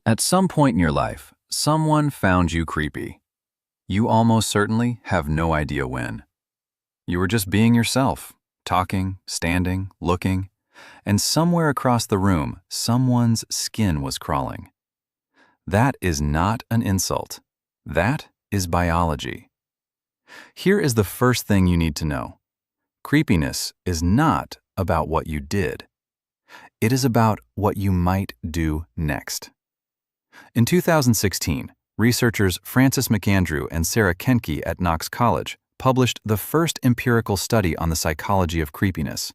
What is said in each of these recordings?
At some point in your life, someone found you creepy. You almost certainly have no idea when. You were just being yourself, talking, standing, looking, and somewhere across the room, someone's skin was crawling. That is not an insult. That is biology. Here is the first thing you need to know. Creepiness is not about what you did. It is about what you might do next. In 2016, researchers Francis McAndrew and Sarah Kenke at Knox College published the first empirical study on the psychology of creepiness.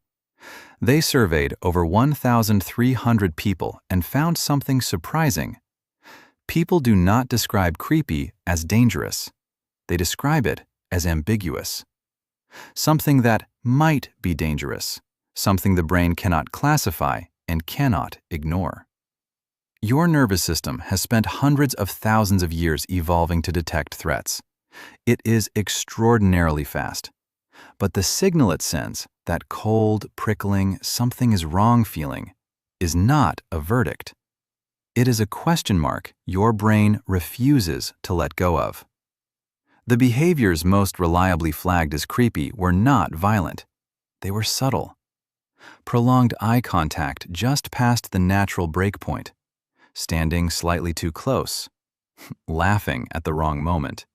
They surveyed over 1,300 people and found something surprising. People do not describe creepy as dangerous. They describe it as ambiguous. Something that might be dangerous, something the brain cannot classify and cannot ignore. Your nervous system has spent hundreds of thousands of years evolving to detect threats. It is extraordinarily fast. But the signal it sends, that cold, prickling, something is wrong feeling, is not a verdict. It is a question mark your brain refuses to let go of. The behaviors most reliably flagged as creepy were not violent. They were subtle. Prolonged eye contact just past the natural break point, standing slightly too close, laughing at the wrong moment,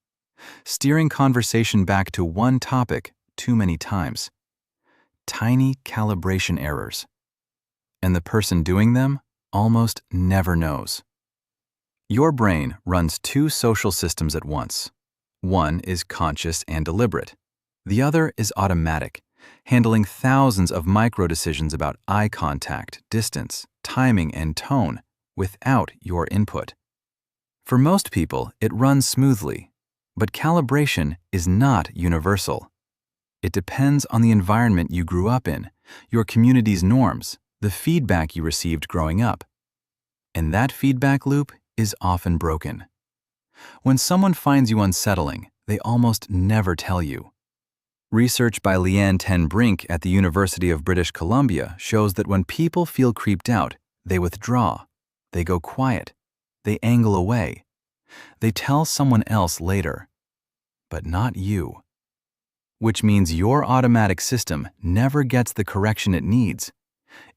steering conversation back to one topic too many times, tiny calibration errors, and the person doing them almost never knows. Your brain runs two social systems at once. One is conscious and deliberate. The other is automatic, handling thousands of micro-decisions about eye contact, distance, timing, and tone without your input. For most people, it runs smoothly, but calibration is not universal. It depends on the environment you grew up in, your community's norms, the feedback you received growing up. And that feedback loop is often broken. When someone finds you unsettling, they almost never tell you. Research by Leanne Ten Brink at the University of British Columbia shows that when people feel creeped out, they withdraw, they go quiet, they angle away. They tell someone else later, but not you. Which means your automatic system never gets the correction it needs.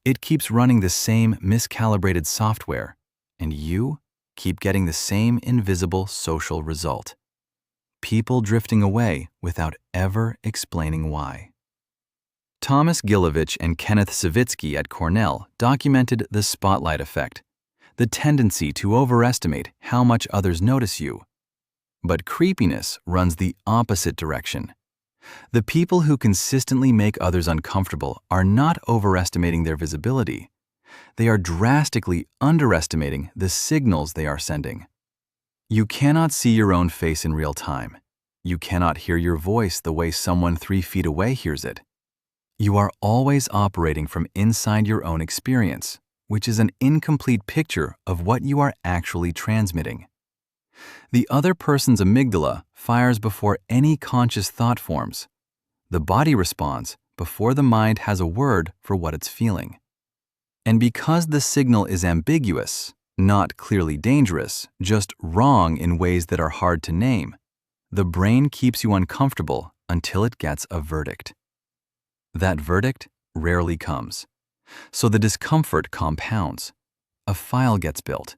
It keeps running the same miscalibrated software, and you keep getting the same invisible social result. People drifting away without ever explaining why. Thomas Gilovich and Kenneth Savitsky at Cornell documented the spotlight effect, the tendency to overestimate how much others notice you. But creepiness runs the opposite direction. The people who consistently make others uncomfortable are not overestimating their visibility. They are drastically underestimating the signals they are sending. You cannot see your own face in real time. You cannot hear your voice the way someone 3 feet away hears it. You are always operating from inside your own experience, which is an incomplete picture of what you are actually transmitting. The other person's amygdala fires before any conscious thought forms. The body responds before the mind has a word for what it's feeling. And because the signal is ambiguous, not clearly dangerous, just wrong in ways that are hard to name, the brain keeps you uncomfortable until it gets a verdict. That verdict rarely comes. So the discomfort compounds. A file gets built.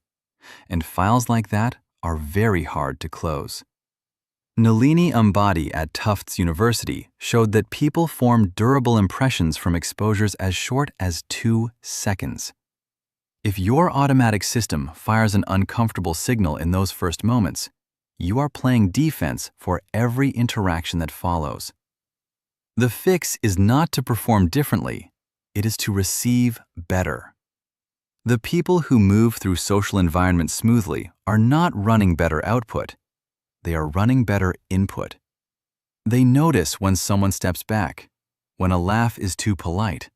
And files like that are very hard to close. Nalini Ambady at Tufts University showed that people form durable impressions from exposures as short as 2 seconds. If your automatic system fires an uncomfortable signal in those first moments, you are playing defense for every interaction that follows. The fix is not to perform differently, it is to receive better. The people who move through social environments smoothly are not running better output. They are running better input. They notice when someone steps back, when a laugh is too polite,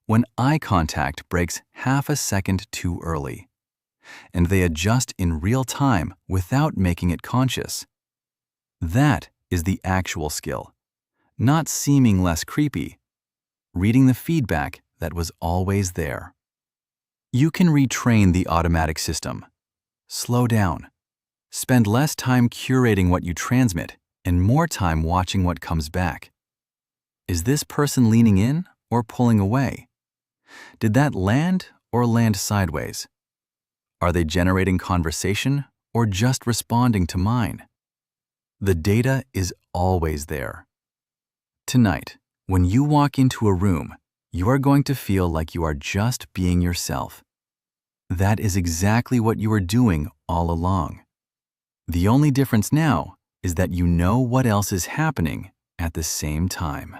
when eye contact breaks half a second too early, and they adjust in real time without making it conscious. That is the actual skill, not seeming less creepy, reading the feedback that was always there. You can retrain the automatic system. Slow down. Spend less time curating what you transmit and more time watching what comes back. Is this person leaning in or pulling away? Did that land or land sideways? Are they generating conversation or just responding to mine? The data is always there. Tonight, when you walk into a room, you are going to feel like you are just being yourself. That is exactly what you were doing all along. The only difference now is that you know what else is happening at the same time.